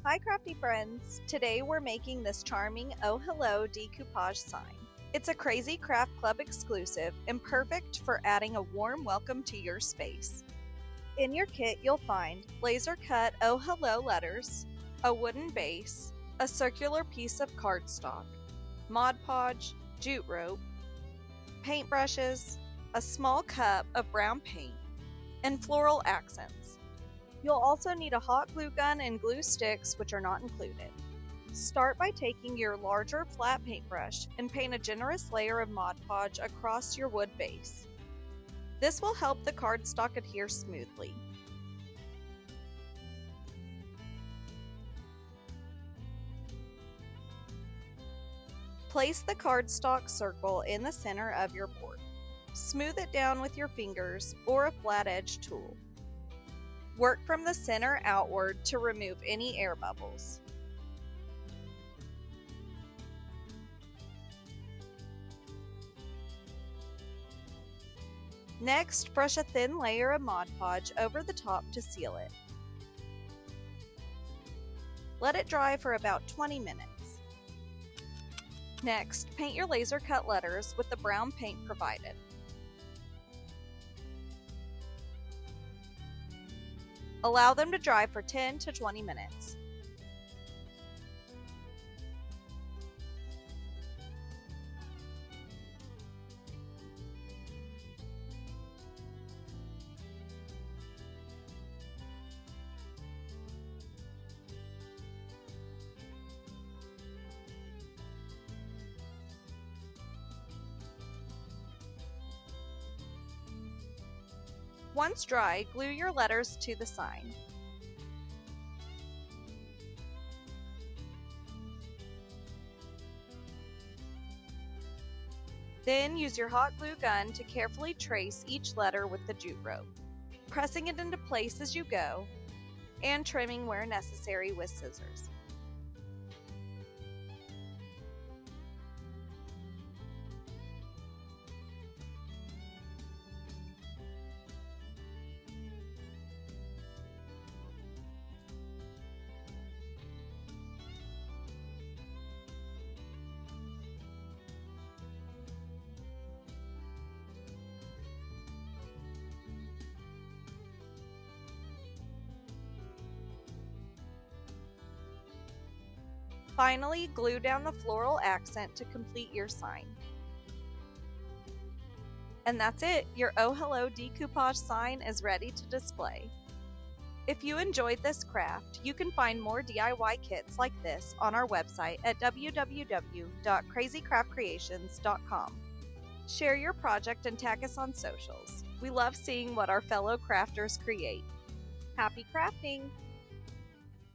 Hi crafty friends! Today we're making this charming Oh Hello decoupage sign. It's a Crazy Craft Club exclusive and perfect for adding a warm welcome to your space. In your kit you'll find laser cut Oh Hello letters, a wooden base, a circular piece of cardstock, Mod Podge, jute rope, paintbrushes, a small cup of brown paint, and floral accents. You'll also need a hot glue gun and glue sticks, which are not included. Start by taking your larger flat paintbrush and paint a generous layer of Mod Podge across your wood base. This will help the cardstock adhere smoothly. Place the cardstock circle in the center of your board. Smooth it down with your fingers or a flat edge tool. Work from the center outward to remove any air bubbles. Next, brush a thin layer of Mod Podge over the top to seal it. Let it dry for about 20 minutes. Next, paint your laser cut letters with the brown paint provided. Allow them to dry for 10 to 20 minutes. Once dry, glue your letters to the sign. Then use your hot glue gun to carefully trace each letter with the jute rope, pressing it into place as you go, and trimming where necessary with scissors. Finally, glue down the floral accent to complete your sign. And that's it! Your Oh Hello decoupage sign is ready to display. If you enjoyed this craft, you can find more DIY kits like this on our website at www.crazycraftcreations.com. Share your project and tag us on socials. We love seeing what our fellow crafters create. Happy crafting!